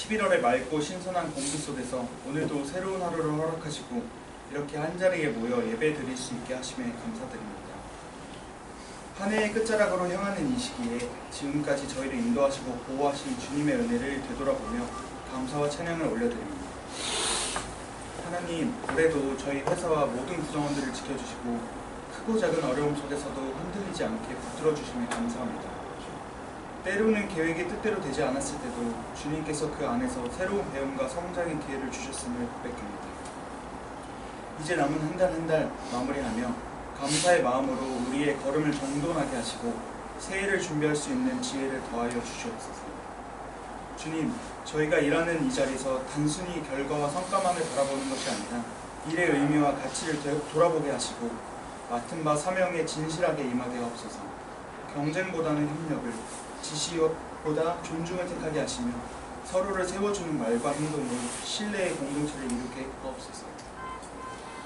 11월의 맑고 신선한 공기 속에서 오늘도 새로운 하루를 허락하시고 이렇게 한자리에 모여 예배 드릴 수 있게 하심에 감사드립니다. 한 해의 끝자락으로 향하는 이 시기에 지금까지 저희를 인도하시고 보호하신 주님의 은혜를 되돌아보며 감사와 찬양을 올려드립니다. 하나님, 올해도 저희 회사와 모든 구성원들을 지켜주시고 크고 작은 어려움 속에서도 흔들리지 않게 붙들어 주심에 감사합니다. 때로는 계획이 뜻대로 되지 않았을 때도 주님께서 그 안에서 새로운 배움과 성장의 기회를 주셨음을 고백합니다. 이제 남은 한 달 한 달 마무리하며 감사의 마음으로 우리의 걸음을 정돈하게 하시고 새해를 준비할 수 있는 지혜를 더하여 주시옵소서. 주님, 저희가 일하는 이 자리에서 단순히 결과와 성과만을 바라보는 것이 아니라 일의 의미와 가치를 돌아보게 하시고 맡은 바 사명에 진실하게 임하게 하옵소서. 경쟁보다는 협력을, 지시보다 존중을 택하게 하시며 서로를 세워주는 말과 행동으로 신뢰의 공동체를 이루게 하옵소서.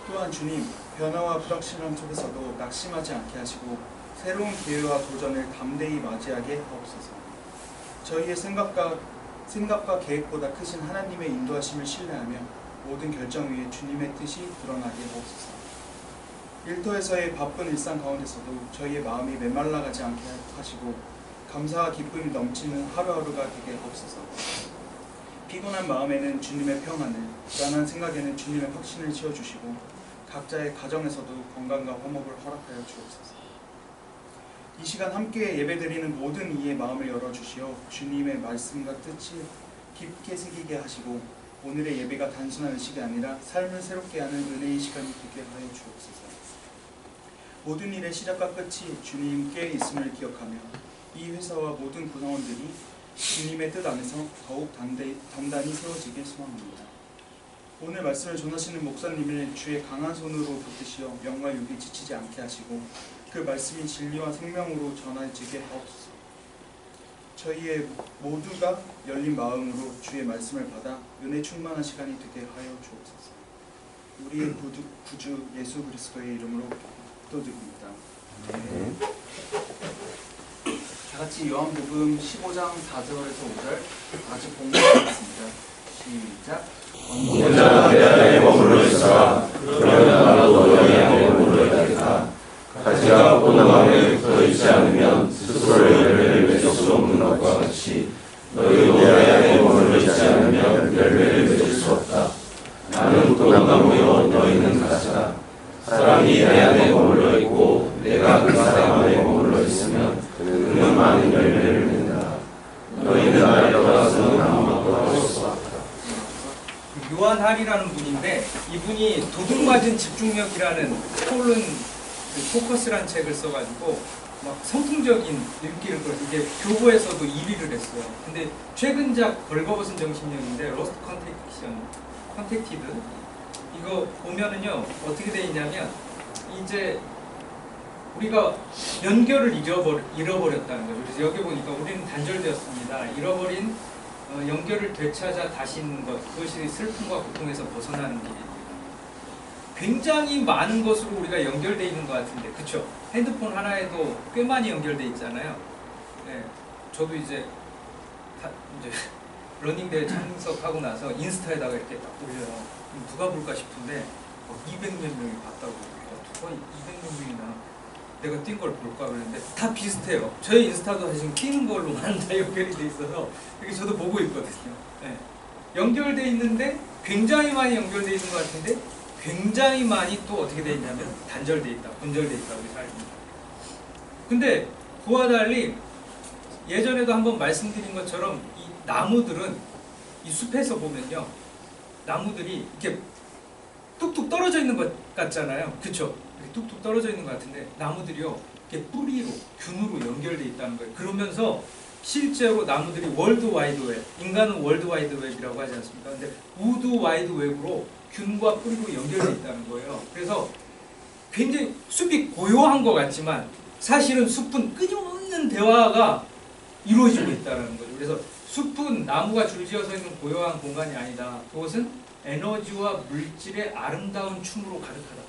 또한 주님, 변화와 불확실함 속에서도 낙심하지 않게 하시고 새로운 기회와 도전을 담대히 맞이하게 하옵소서. 저희의 생각과 계획보다 크신 하나님의 인도하심을 신뢰하며 모든 결정 위에 주님의 뜻이 드러나게 하옵소서. 일터에서의 바쁜 일상 가운데서도 저희의 마음이 메말라가지 않게 하시고 감사와 기쁨이 넘치는 하루하루가 되게 하옵소서. 피곤한 마음에는 주님의 평안을, 불안한 생각에는 주님의 확신을 채워주시고 각자의 가정에서도 건강과 화목을 허락하여 주옵소서. 이 시간 함께 예배드리는 모든 이의 마음을 열어주시어 주님의 말씀과 뜻을 깊게 새기게 하시고 오늘의 예배가 단순한 의식이 아니라 삶을 새롭게 하는 은혜의 시간이 되게 하여 주옵소서. 모든 일의 시작과 끝이 주님께 있음을 기억하며 이 회사와 모든 구성원들이 주님의 뜻 안에서 더욱 단단히 세워지길 소망합니다. 오늘 말씀을 전하시는 목사님을 주의 강한 손으로 붙드시어 영과 육이 지치지 않게 하시고 그 말씀이 진리와 생명으로 전해지게 하옵소서. 저희의 모두가 열린 마음으로 주의 말씀을 받아 은혜 충만한 시간이 되게 하여 주옵소서. 우리의 구주 예수 그리스도의 이름으로 기도드립니다. 다 같이 요한복음 15장 4절에서 5절 같이 봉독하겠습니다. 시작. 언제나 내 안에 머물러 있어라. 그러면 나도 너희 안에 머물러 있겠다. 가지가 포도나무에 붙어있지 않으면 스스로 열매를 맺을 수 없는 것과 같이 너희도 내 안에 머물러 있지 않으면 열매를 맺을 수 없다. 나는 포도나무요 너희는 가지다. 사람이 내 안에 머물러 있고 내가 그 사람 안에 머물러 있으면 그는 많은 열매를 맺는다. 너희는 나를 떠나서는 아무것도 할 수 없다. 요한할이라는 분인데 이분이 도둑 맞은 집중력이라는 포커스라는 책을 써가지고 막 선풍적인 읽기를 끌어서 이게 교보에서도 1위를 했어요. 근데 최근작 벌거벗은 정신력인데 로스트 컨택티드 이거 보면은요 어떻게 돼 있냐면 이제 우리가 연결을 잃어버렸다는 거죠. 그래서 여기 보니까 우리는 단절되었습니다. 잃어버린 연결을 되찾아 다시 있는 것, 그것이 슬픔과 고통에서 벗어나는 길이에요. 굉장히 많은 것으로 우리가 연결되어 있는 것 같은데, 그쵸? 핸드폰 하나에도 꽤 많이 연결되어 있잖아요. 네, 저도 이제 러닝대회 참석하고 나서 인스타에다가 이렇게 딱 올려요. 누가 볼까 싶은데 200몇 명이 봤다고. 누가 200몇 명이나 내가 뛴 걸 볼까 그랬는데 다 비슷해요. 저희 인스타도 사실 뛰는 걸로만 다 연결이 돼 있어서 이렇게 저도 보고 있거든요. 네. 연결돼 있는데 굉장히 많이 연결돼 있는 것 같은데 굉장히 많이 또 어떻게 돼 있냐면 단절돼 있다, 분절돼 있다고 살입니다. 근데 그와 달리 예전에도 한번 말씀드린 것처럼 이 나무들은 이 숲에서 보면요, 나무들이 이렇게 뚝뚝 떨어져 있는 것 같잖아요. 그쵸? 뚝뚝 떨어져 있는 것 같은데 나무들이요 이렇게 뿌리로 균으로 연결돼 있다는 거예요. 그러면서 실제로 나무들이 월드와이드웹, 인간은 월드와이드웹이라고 하지 않습니까? 근데 우드와이드웹으로 균과 뿌리로 연결돼 있다는 거예요. 그래서 굉장히 숲이 고요한 것 같지만 사실은 숲은 끊임없는 대화가 이루어지고 있다는 거죠. 그래서 숲은 나무가 줄지어 서 있는 고요한 공간이 아니다. 그것은 에너지와 물질의 아름다운 춤으로 가득하다.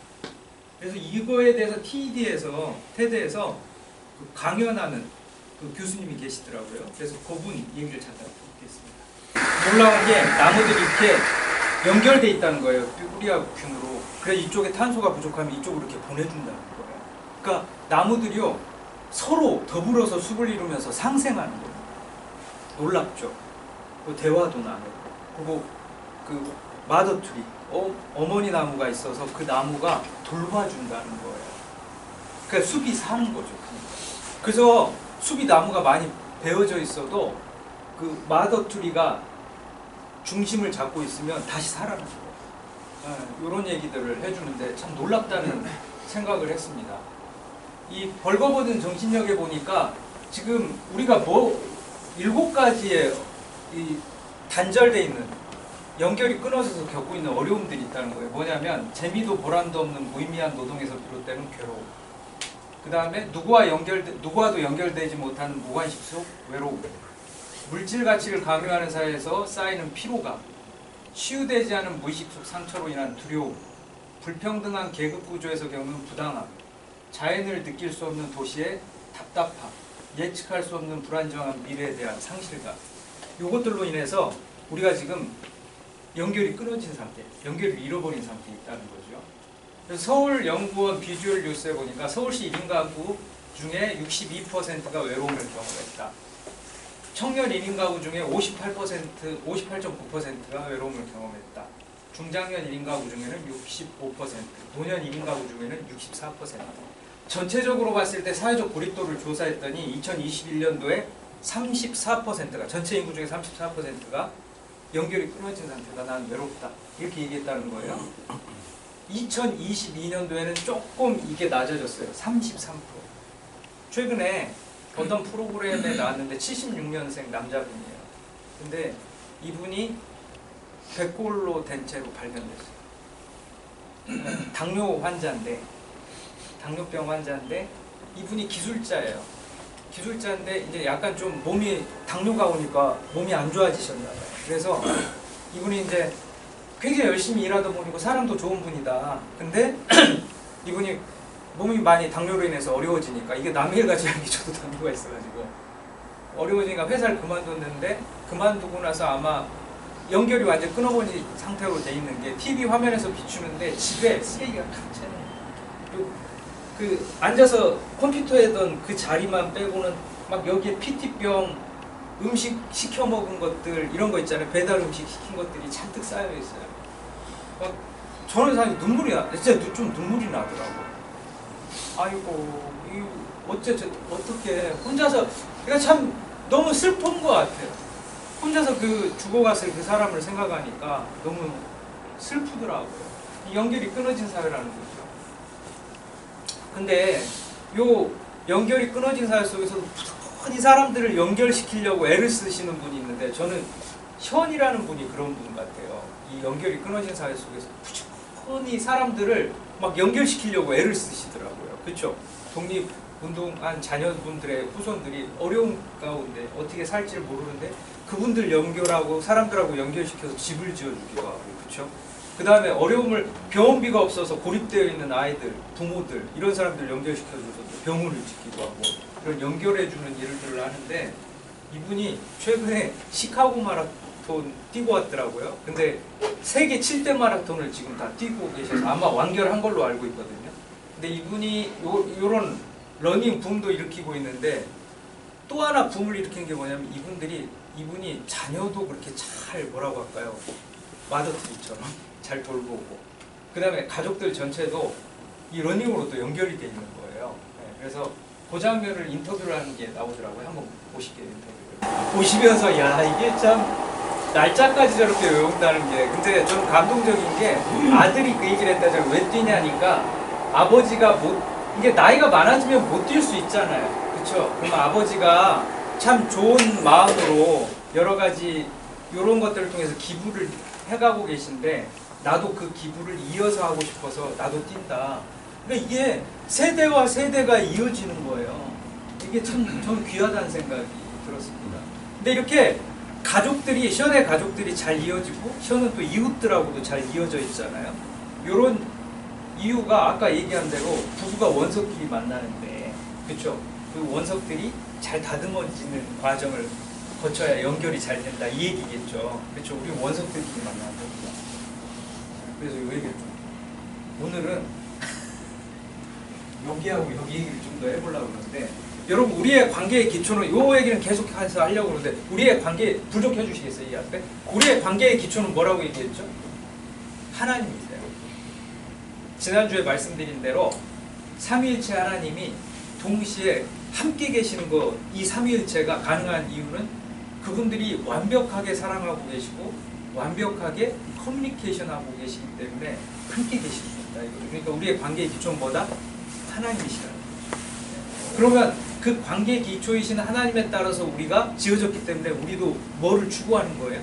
그래서 이거에 대해서 테드에서 그 강연하는 그 교수님이 계시더라고요. 그래서 그분 얘기를 잠깐 듣겠습니다. 놀라운 게 나무들이 이렇게 연결돼 있다는 거예요. 뿌리하고 균으로. 그래서 이쪽에 탄소가 부족하면 이쪽으로 이렇게 보내준다는 거예요. 그러니까 나무들이요 서로 더불어서 숲을 이루면서 상생하는 거예요. 놀랍죠. 그 대화도 나누고. 그리고 그 마더트리 어머니 나무가 있어서 그 나무가 돌봐준다는 거예요. 그러니까 숲이 사는 거죠. 그래서 숲이 나무가 많이 베어져 있어도 그 마더트리가 중심을 잡고 있으면 다시 살아나는 거예요. 이런 얘기들을 해주는데 참 놀랍다는 생각을 했습니다. 이 벌거벗은 정신력에 보니까 지금 우리가 7가지의 이 단절되어 있는 연결이 끊어져서 겪고 있는 어려움들이 있다는 거예요. 뭐냐면 재미도 보람도 없는 무의미한 노동에서 비롯되는 괴로움. 그 다음에 누구와도 연결되지 못하는 무관심 속 외로움. 물질 가치를 강요하는 사회에서 쌓이는 피로감. 치유되지 않은 무의식 속 상처로 인한 두려움. 불평등한 계급 구조에서 겪는 부당함. 자연을 느낄 수 없는 도시의 답답함. 예측할 수 없는 불안정한 미래에 대한 상실감. 이것들로 인해서 우리가 지금 연결이 끊어진 상태, 연결을 잃어버린 상태에 있다는 거죠. 그래서 서울연구원 비주얼 뉴스에 보니까 서울시 1인 가구 중에 62%가 외로움을 경험했다. 청년 1인 가구 중에 58.9%가 외로움을 경험했다. 중장년 1인 가구 중에는 65%, 노년 1인 가구 중에는 64%. 전체적으로 봤을 때 사회적 고립도를 조사했더니 2021년도에 34%가 전체 인구 중에 34%가 연결이 끊어진 상태다. 나는 외롭다. 이렇게 얘기했다는 거예요. 2022년도에는 조금 이게 낮아졌어요. 33%. 최근에 어떤 프로그램에 나왔는데 76년생 남자분이에요. 근데 이분이 백골로 된 채로 발견됐어요. 당뇨병 환자인데 이분이 기술자예요. 기술자인데 이제 약간 좀 몸이 당뇨가 오니까 몸이 안 좋아지셨나 봐요. 그래서 이분이 이제 굉장히 열심히 일하다 보니까 사람도 좋은 분이다. 근데 이분이 몸이 많이 당뇨로 인해서 어려워지니까 이게 남의 일 같지 않게 저도 당뇨가 있어가지고 어려워지니까 회사를 그만뒀는데 그만두고 나서 아마 연결이 완전 끊어버린 상태로 돼 있는 게 TV 화면에서 비추는데 집에 쓰레기가 칸차요. 그 앉아서 컴퓨터에 던 그 자리만 빼고는 막 여기에 PT병 음식 시켜 먹은 것들 이런 거 있잖아요. 배달 음식 시킨 것들이 잔뜩 쌓여 있어요. 막 저는 사실 눈물이 나. 진짜 좀 눈물이 나더라고. 아이고 어떻게 혼자서 그러니까 참 너무 슬픈 것 같아요. 혼자서 그 죽어갔을 그 사람을 생각하니까 너무 슬프더라고요. 이 연결이 끊어진 사회라는 거죠. 근데 요 연결이 끊어진 사회 속에서 이 사람들을 연결시키려고 애를 쓰시는 분이 있는데 저는 현이라는 분이 그런 분 같아요. 이 연결이 끊어진 사회 속에서 부지런히 사람들을 막 연결시키려고 애를 쓰시더라고요. 그렇죠? 독립운동한 자녀분들의 후손들이 어려운 가운데 어떻게 살지를 모르는데 그분들 연결하고 사람들하고 연결시켜서 집을 지어주기도 하고 그렇죠? 그 다음에 어려움을 병원비가 없어서 고립되어 있는 아이들, 부모들 이런 사람들 연결시켜줘서 병원을 짓기도 하고 그런 연결해주는 일들을 하는데 이분이 최근에 시카고 마라톤 뛰고 왔더라고요. 근데 세계 7대 마라톤을 지금 다 뛰고 계셔서 아마 완결한 걸로 알고 있거든요. 근데 이분이 요런 러닝 붐도 일으키고 있는데 또 하나 붐을 일으키는 게 뭐냐면 이분이 자녀도 그렇게 잘 뭐라고 할까요? 마더트리처럼 잘 돌보고 그 다음에 가족들 전체도 이 러닝으로 또 연결이 돼 있는 거예요. 네, 그래서 그 장면을 인터뷰를 하는 게 나오더라고요. 한번 보실게요. 인터뷰를 보시면서 야 이게 참 날짜까지 저렇게 외운다는 게 근데 좀 감동적인 게 아들이 그 얘기를 했다잖아요. 왜 뛰냐니까 아버지가 이게 나이가 많아지면 못 뛸 수 있잖아요. 그렇죠? 그럼 아버지가 참 좋은 마음으로 여러 가지 이런 것들을 통해서 기부를 해가고 계신데 나도 그 기부를 이어서 하고 싶어서 나도 뛴다. 그러니까 이게 세대와 세대가 이어지는 거예요. 이게 참 저는 귀하다는 생각이 들었습니다. 근데 이렇게 가족들이 시연의 가족들이 잘 이어지고 시연은 또 이웃들하고도 잘 이어져 있잖아요. 이런 이유가 아까 얘기한 대로 부부가 원석끼리 만나는데 그렇죠? 그 원석들이 잘 다듬어지는 과정을 거쳐야 연결이 잘 된다 이 얘기겠죠. 그렇죠. 우리 원석들끼리 만나는 거죠. 그래서 이 얘기를 좀 오늘은 여기하고 여기 얘기를 좀 더 해보려고 그러는데 여러분 우리의 관계의 기초는 요 얘기는 계속해서 하려고 그러는데 우리의 관계 불 좀 켜주시겠어요? 이 앞에 우리의 관계의 기초는 뭐라고 얘기했죠? 하나님이세요. 지난주에 말씀드린 대로 삼위일체 하나님이 동시에 함께 계시는 거 이 삼위일체가 가능한 이유는 그분들이 완벽하게 사랑하고 계시고 완벽하게 커뮤니케이션하고 계시기 때문에 함께 계실 수 있다 이거죠. 그러니까 우리의 관계의 기초는 뭐다? 하나님이시라는 거죠. 그러면 그 관계 기초이신 하나님에 따라서 우리가 지어졌기 때문에 우리도 뭐를 추구하는 거예요?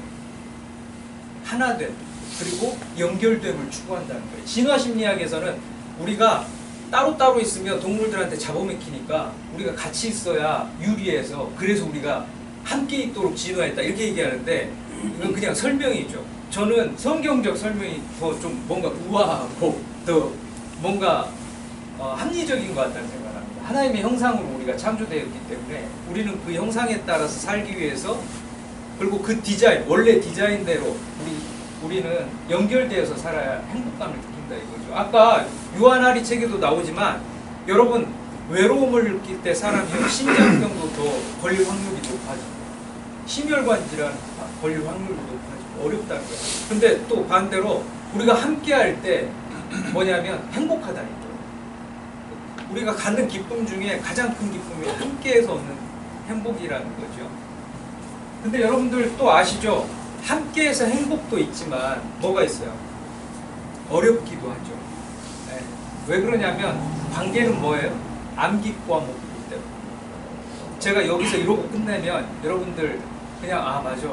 하나됨 그리고 연결됨을 추구한다는 거예요. 진화심리학에서는 우리가 따로따로 있으면 동물들한테 잡아먹히니까 우리가 같이 있어야 유리해서 그래서 우리가 함께 있도록 진화했다 이렇게 얘기하는데 이건 그냥 설명이죠. 저는 성경적 설명이 더 좀 뭔가 우아하고 더 뭔가 합리적인 것 같다는 생각을 합니다. 하나님의 형상으로 우리가 창조되었기 때문에 우리는 그 형상에 따라서 살기 위해서 그리고 그 디자인, 원래 디자인대로 우리는 연결되어서 살아야 행복감을 느낀다 이거죠. 아까 유한하리 책에도 나오지만 여러분 외로움을 느낄 때 사람이 심장병도 더 걸릴 확률이 높아지고 심혈관 질환 걸릴 확률도 높아지고 어렵다는 거예요. 근데 또 반대로 우리가 함께 할 때 뭐냐면 행복하다는 거예요. 우리가 갖는 기쁨 중에 가장 큰 기쁨이 함께해서 얻는 행복이라는 거죠. 근데 여러분들 또 아시죠? 함께해서 행복도 있지만 뭐가 있어요? 어렵기도 하죠. 네. 왜 그러냐면 관계는 뭐예요? 암기과 목이기 때문에. 제가 여기서 이러고 끝내면 여러분들 그냥 아 맞아.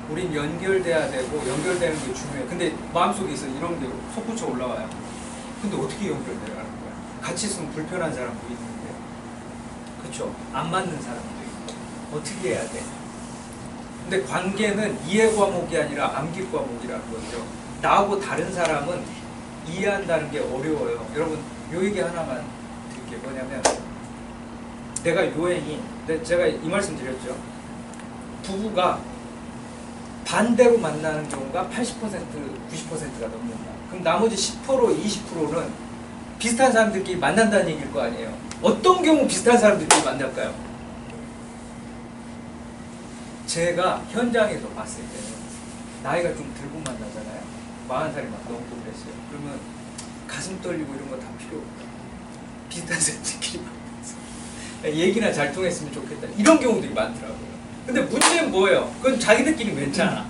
우린 연결돼야 되고 연결되는 게 중요해. 근데 마음속에 있어 이런 게 솟구쳐 올라와요. 근데 어떻게 연결되라는 거야? 같이 있으면 불편한 사람도 있는데 그렇죠? 안 맞는 사람도 있고 어떻게 해야 돼? 근데 관계는 이해 과목이 아니라 암기 과목이라는 거죠. 나하고 다른 사람은 이해한다는 게 어려워요. 여러분 요 얘기 하나만 드릴게요. 뭐냐면 내가 요행이 제가 이 말씀 드렸죠. 부부가 반대로 만나는 경우가 80% 90%가 넘는다. 그럼 나머지 10% 20%는 비슷한 사람들끼리 만난다는 얘기일 거 아니에요. 어떤 경우 비슷한 사람들끼리 만날까요? 제가 현장에서 봤을 때는 나이가 좀 들고 만나잖아요. 40살이 막 넘고 그랬어요. 그러면 가슴 떨리고 이런 거 다 필요 없다. 비슷한 사람들끼리 만나서 얘기나 잘 통했으면 좋겠다. 이런 경우들이 많더라고요. 근데 문제는 뭐예요? 그건 자기들끼리 괜찮아.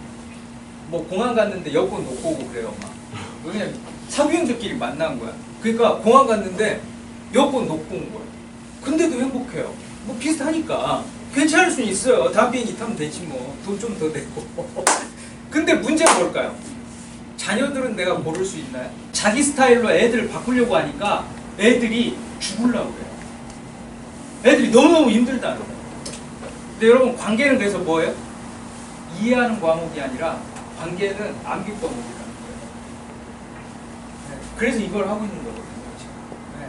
뭐 공항 갔는데 여권 놓고 오고 그래요, 막. 그냥 사부형들끼리 만난 거야. 그러니까 공항 갔는데 여권 놓고 온 거야. 근데도 행복해요. 뭐 비슷하니까. 괜찮을 수는 있어요. 다음 비행기 타면 되지 뭐. 돈 좀 더 내고. 근데 문제는 뭘까요? 자녀들은 내가 고를 수 있나요? 자기 스타일로 애들을 바꾸려고 하니까 애들이 죽으려고 해요. 애들이 너무너무 힘들다는 거예요. 근데 여러분 관계는 그래서 뭐예요? 이해하는 과목이 아니라 관계는 암기 과목이라는 거예요. 네. 그래서 이걸 하고 있는 거거든요. 지금. 네.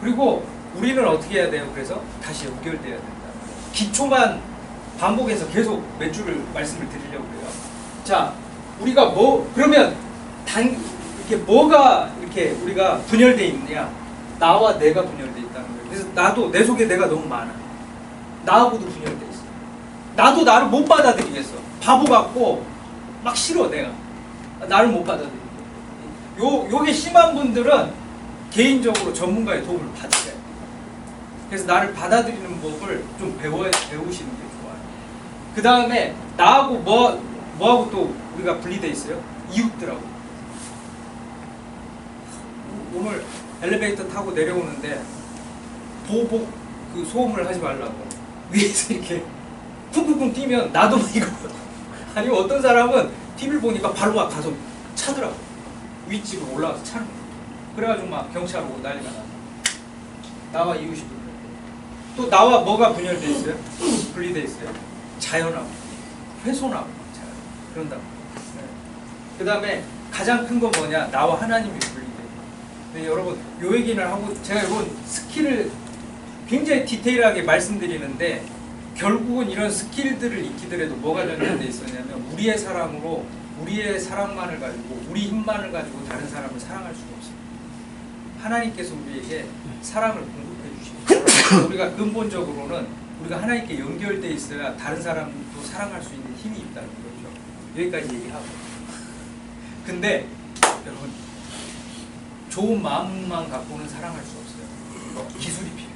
그리고 우리는 어떻게 해야 돼요? 그래서 다시 연결돼야 된다. 기초만 반복해서 계속 몇 줄을 말씀을 드리려고 해요. 자, 우리가 뭐 그러면 이렇게 뭐가 이렇게 우리가 분열돼 있느냐? 나와 내가 분열돼 있다는 거예요. 그래서 나도 내 속에 내가 너무 많아. 나하고도 분열돼 있어. 나도 나를 못 받아들이겠어. 바보 같고 막 싫어 내가. 나를 못 받아들이고. 요게 심한 분들은 개인적으로 전문가의 도움을 받으셔야 돼요. 그래서 나를 받아들이는 법을 좀 배우시는 게 좋아요. 그 다음에 나하고 뭐하고 또 우리가 분리돼 있어요? 이웃들하고. 오늘 엘리베이터 타고 내려오는데 보복 그 소음을 하지 말라고 위에서 이렇게 쿵쿵쿵 뛰면 나도 막 이거 아니면 어떤 사람은 TV를 보니까 바로 막 가서 차더라고. 윗집으로 올라가서 차는 거야. 그래가지고 막 경찰 오고 난리가 나. 나와 이웃이 분열돼. 또 나와 뭐가 분열돼 있어요? 분리돼 있어요. 자연하고 훼손하고 그런다고. 네. 그 다음에 가장 큰 건 뭐냐? 나와 하나님이 분리돼. 근데 여러분 요 얘기를 하고 제가 이번 스킬을 굉장히 디테일하게 말씀드리는데 결국은 이런 스킬들을 익히더라도 뭐가 전제돼 있었냐면 우리의 사랑으로 우리의 사랑만을 가지고 우리 힘만을 가지고 다른 사람을 사랑할 수가 없어요. 하나님께서 우리에게 사랑을 공급해 주십니다. 우리가 근본적으로는 우리가 하나님께 연결돼 있어야 다른 사람도 사랑할 수 있는 힘이 있다는 거죠. 여기까지 얘기하고. 근데 여러분 좋은 마음만 갖고는 사랑할 수 없어요. 기술이 필요해요.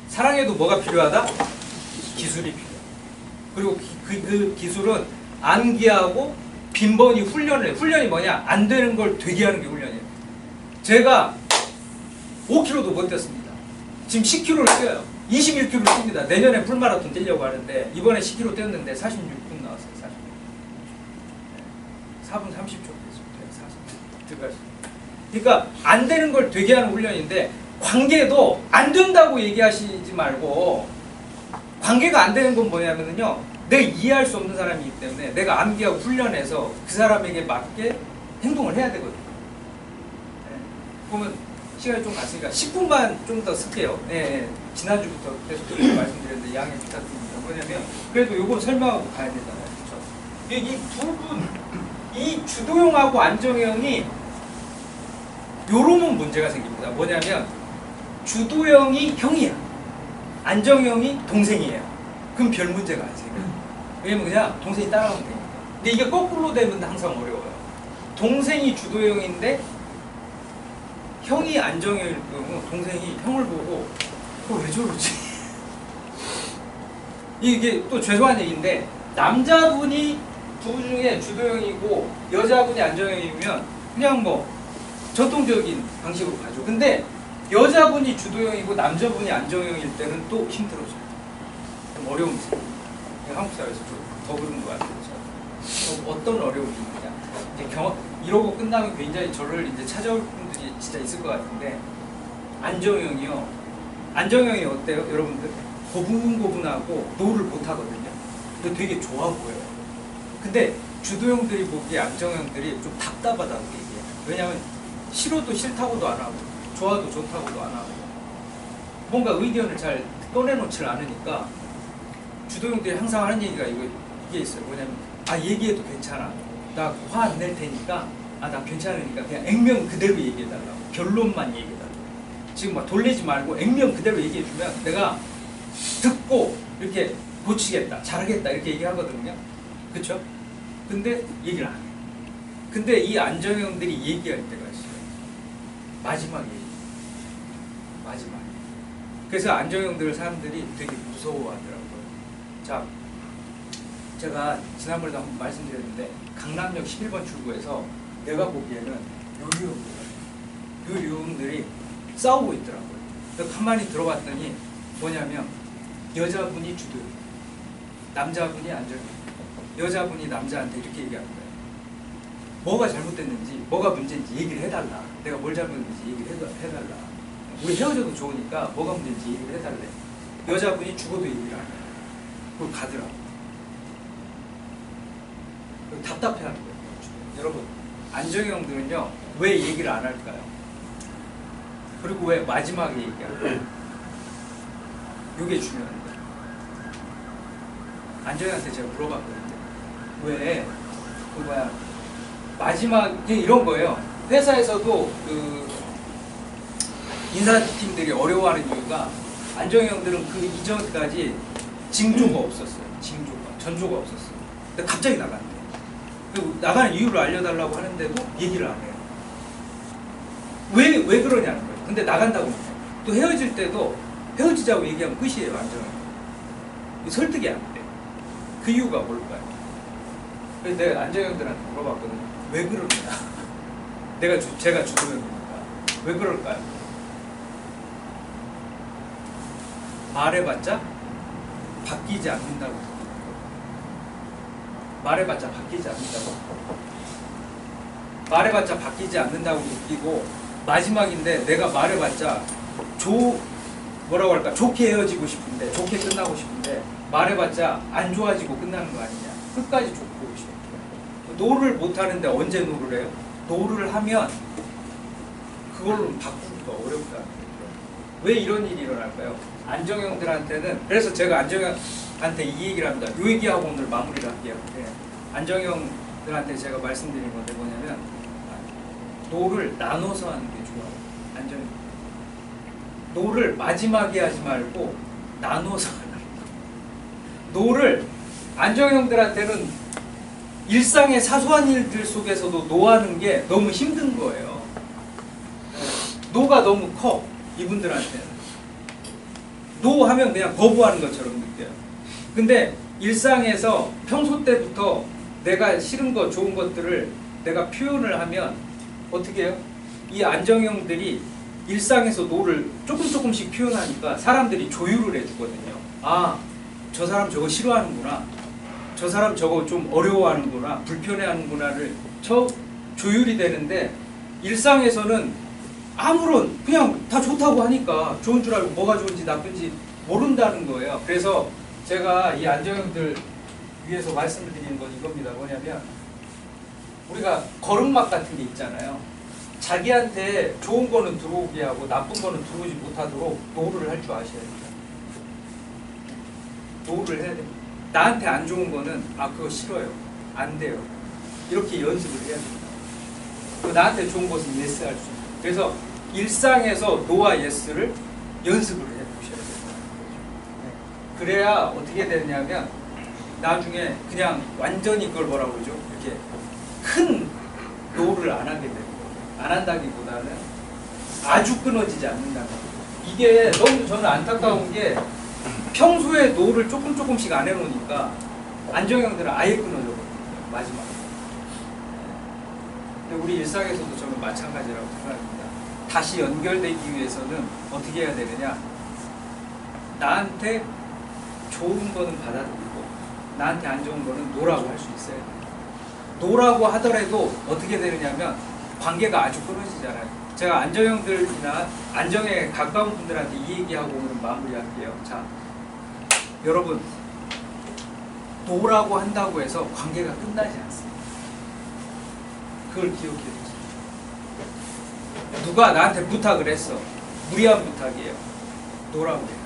사랑에도 뭐가 필요하다? 기술이 필요해요. 그리고 그 기술은 암기하고 빈번히 훈련을 해요. 훈련이 뭐냐? 안 되는 걸 되게 하는 게 훈련이에요. 제가 5km도 못 뛰었습니다. 지금 10km를 뛰어요. 21km 뜁니다. 내년에 풀마라톤 뛰려고 하는데 이번에 10km 뛰었는데 46분 나왔어요. 4분 30초 들어갈 수 있어요. 그러니까 안 되는 걸 되게 하는 훈련인데 관계도 안 된다고 얘기하시지 말고 관계가 안 되는 건 뭐냐면요. 내가 이해할 수 없는 사람이기 때문에 내가 암기하고 훈련해서 그 사람에게 맞게 행동을 해야 되거든요. 네. 그러면 시간이 좀 갔으니까 10분만 좀 더 쓸게요. 네. 지난주부터 계속 말씀드렸는데 양해 부탁드립니다. 뭐냐면 그래도 요거 설명하고 가야 되잖아요. 그렇죠? 이 두 분, 이 주도형하고 안정형이 요러면 문제가 생깁니다. 뭐냐면 주도형이 형이야. 안정형이 동생이에요. 그럼 별 문제가 안 생겨요. 왜냐면 그냥 동생이 따라가면 되니까. 근데 이게 거꾸로 되면 항상 어려워요. 동생이 주도형인데 형이 안정형일 경우 동생이 형을 보고 왜 저러지? 이게 또 죄송한 얘기인데 남자분이 부부 중에 주도형이고 여자분이 안정형이면 그냥 뭐 전통적인 방식으로 가죠. 근데 여자분이 주도형이고 남자분이 안정형일 때는 또 힘들어져요. 좀 어려움이 생겨요. 한국 사회에서 좀 더 그런 것 같아요. 어떤 어려움이 있느냐. 이제 이러고 끝나면 굉장히 저를 이제 찾아올 분들이 진짜 있을 것 같은데 안정형이요. 안정형이 어때요? 여러분들 고분고분하고 노를 못하거든요. 근데 되게 좋아 보여요. 근데 주도형들이 보기에 안정형들이 좀 답답하다고 얘기해요. 왜냐하면 싫어도 싫다고도 안 하고 좋아도 좋다고도 안 하고 뭔가 의견을 잘 꺼내놓질 않으니까 주도형들이 항상 하는 얘기가 이게 있어요. 뭐냐면 얘기해도 괜찮아. 나 화 안 낼 테니까 나 괜찮으니까 그냥 액면 그대로 얘기해달라고. 결론만 얘기해달라고. 지금 막 돌리지 말고 액면 그대로 얘기해주면 내가 듣고 이렇게 고치겠다, 잘하겠다 이렇게 얘기하거든요. 그쵸? 근데 얘기를 안 해요. 근데 이 안정형들이 얘기할 때가 있어요. 마지막 얘기. 마지막. 그래서 안정형들 사람들이 되게 무서워하더라고요. 자, 제가 지난번에도 한번 말씀드렸는데 강남역 11번 출구에서 내가 보기에는 요 유형들이 싸우고 있더라고요. 그래서 가만히 들어봤더니 뭐냐면 여자분이 주도형, 남자분이 안정형, 여자분이 남자한테 이렇게 얘기하는 거예요. 뭐가 잘못됐는지, 뭐가 문제인지 얘기를 해달라. 내가 뭘 잘못했는지 얘기를 해달라. 우리 헤어져도 좋으니까 뭐가 문제인지 얘기를 해달래. 여자분이 죽어도 얘기를 안 해요. 그걸 가더라고요. 답답해하는 거예요. 여러분, 안정형들은요 왜 얘기를 안 할까요? 그리고 왜 마지막에 얘기할까요? 이게 중요한데 안정형한테 제가 물어봤거든요. 왜 마지막에 이런 거예요. 회사에서도 그 인사팀들이 어려워하는 이유가 안정형들은 그 이전까지 징조가 없었어요. 전조가 없었어요. 근데 갑자기 나간대. 나가는 이유를 알려달라고 하는데도 얘기를 안 해요. 왜 그러냐는 거예요. 근데 나간다고 해요. 또 헤어질 때도 헤어지자고 얘기하면 끝이에요. 안정형. 설득이 안 돼. 그 이유가 뭘까요? 그래서 내가 안정형들한테 물어봤거든요. 왜 그러냐? 제가 주도형이니까 왜 그럴까요? 말해봤자 바뀌지 않는다고. 말해봤자 바뀌지 않는다고. 말해봤자 바뀌지 않는다고 느끼고 마지막인데 내가 말해봤자 뭐라고 할까? 좋게 헤어지고 싶은데, 좋게 끝나고 싶은데 말해봤자 안 좋아지고 끝나는 거 아니냐? 끝까지 좋고 싶어. 노를 못하는데 언제 노를 해요? 노를 하면 그걸로 바꾸기가 어렵다. 왜 이런 일이 일어날까요? 안정형들한테는. 그래서 제가 안정형 안정형들한테 이 얘기를 합니다. 이 얘기하고 오늘 마무리를 할게요. 네. 안정형들한테 제가 말씀드린 건데 뭐냐면 노를 나눠서 하는 게 좋아요. 안정형. 노를 마지막에 하지 말고 나눠서 하는 거. 노를 안정형들한테는 일상의 사소한 일들 속에서도 노하는 게 너무 힘든 거예요. 노가 너무 커. 이분들한테는. 노 하면 그냥 거부하는 것처럼 느껴요. 근데 일상에서 평소 때부터 내가 싫은 것, 좋은 것들을 내가 표현을 하면 어떻게 해요? 이 안정형들이 일상에서 노를 조금씩 표현하니까 사람들이 조율을 해주거든요. 아, 저 사람 저거 싫어하는구나. 저 사람 저거 좀 어려워하는구나. 불편해하는구나를 조율이 되는데 일상에서는 아무런 그냥 다 좋다고 하니까 좋은 줄 알고 뭐가 좋은지 나쁜지 모른다는 거예요. 그래서 제가 이 안정형들 위해서 말씀을 드리는 건 이겁니다. 뭐냐면 우리가 거름막 같은 게 있잖아요. 자기한테 좋은 거는 들어오게 하고 나쁜 거는 들어오지 못하도록 노를 할 줄 아셔야 됩니다. 노를 해야 됩니다. 나한테 안 좋은 거는 그거 싫어요. 안 돼요. 이렇게 연습을 해야 됩니다. 나한테 좋은 것은 예스 할 수 있어요. 그래서 일상에서 노와 예스를 연습을 해보셔야 됩니다. 그래야 어떻게 되냐면 나중에 그냥 완전히 그걸 뭐라고 그러죠? 이렇게 큰 노를 안 하게 되는 거예요. 안 한다기보다는 아주 끊어지지 않는다는 거예요. 이게 너무 저는 안타까운 게 평소에 노를 조금씩 안 해놓으니까 안정형들은 아예 끊어져버려요. 마지막에. 근데 우리 일상에서도 저는 마찬가지라고 생각합니다. 다시 연결되기 위해서는 어떻게 해야 되느냐? 나한테 좋은 거는 받아들이고 나한테 안 좋은 거는 노라고 할 수 있어야 돼요. 노라고 하더라도 어떻게 되느냐면 관계가 아주 끊어지잖아요. 제가 안정형들이나 안정에 가까운 분들한테 이 얘기하고 오늘 마무리할게요. 자, 여러분 노라고 한다고 해서 관계가 끝나지 않습니다. 그걸 기억해 주세요. 누가 나한테 부탁을 했어. 무리한 부탁이에요. 노라고 해요.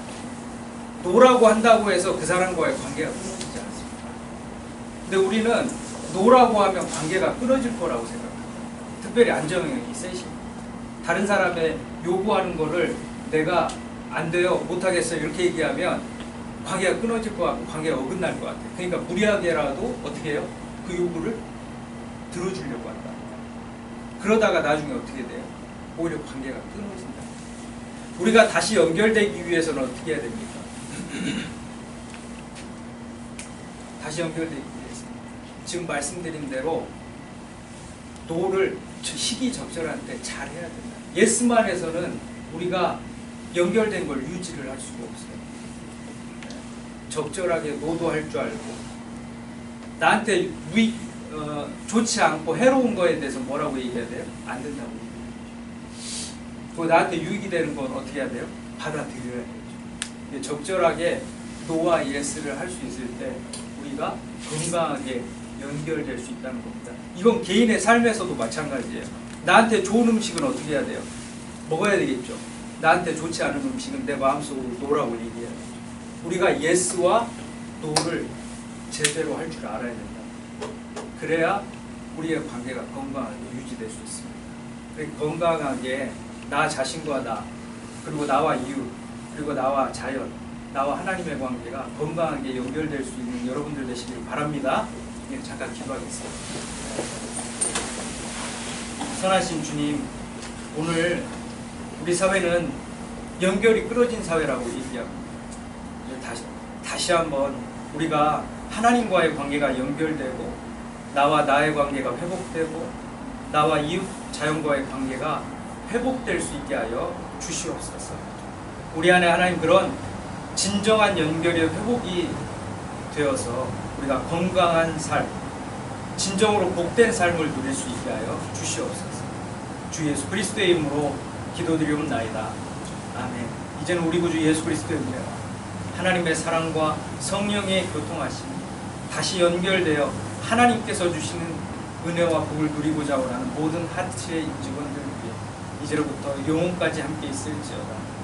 노라고 한다고 해서 그 사람과의 관계가 끊어지지 않습니다. 근데 우리는 노라고 하면 관계가 끊어질 거라고 생각합니다. 특별히 안정형이 세십니다. 다른 사람의 요구하는 거를 내가 안 돼요, 못하겠어요 이렇게 얘기하면 관계가 끊어질 것 같고 관계가 어긋날 것 같아요. 그러니까 무리하게라도 어떻게 해요? 그 요구를 들어주려고 한다. 그러다가 나중에 어떻게 돼요? 오히려 관계가 끊어진다. 우리가 다시 연결되기 위해서는 어떻게 해야 됩니까? 다시 연결되기 위해서 지금 말씀드린 대로 노를 시기적절한 때 잘 해야 된다. 예스만 해서는 우리가 연결된 걸 유지를 할 수가 없어요. 적절하게 노도 할 줄 알고 나한테 좋지 않고 해로운 거에 대해서 뭐라고 얘기해야 돼요? 안 된다고 얘기해요. 또 나한테 유익이 되는 건 어떻게 해야 돼요? 받아들여야 되죠. 적절하게 노와 예스를 할 수 있을 때 우리가 건강하게 연결될 수 있다는 겁니다. 이건 개인의 삶에서도 마찬가지예요. 나한테 좋은 음식은 어떻게 해야 돼요? 먹어야 되겠죠. 나한테 좋지 않은 음식은 내 마음속으로 노라고 얘기해야 돼요. 우리가 예스와 노를 제대로 할 줄 알아야 된다. 그래야 우리의 관계가 건강하게 유지될 수 있습니다. 건강하게 나 자신과 나, 그리고 나와 이웃, 그리고 나와 자연, 나와 하나님의 관계가 건강하게 연결될 수 있는 여러분들 되시길 바랍니다. 예, 잠깐 기도하겠습니다. 선하신 주님, 오늘 우리 사회는 연결이 끊어진 사회라고 얘기합니다. 다시 한번 우리가 하나님과의 관계가 연결되고 나와 나의 관계가 회복되고 나와 이웃 자연과의 관계가 회복될 수 있게 하여 주시옵소서. 우리 안에 하나님 그런 진정한 연결의 회복이 되어서 우리가 건강한 삶, 진정으로 복된 삶을 누릴 수 있게 하여 주시옵소서. 주 예수 그리스도의 이름으로 기도드리옵나이다. 아멘. 이제는 우리 구주 예수 그리스도의 은혜와 하나님의 사랑과 성령의 교통하심, 다시 연결되어 하나님께서 주시는 은혜와 복을 누리고자 원하는 모든 하트의 임직원들 위해 이제로부터 영혼까지 함께 있을지어다.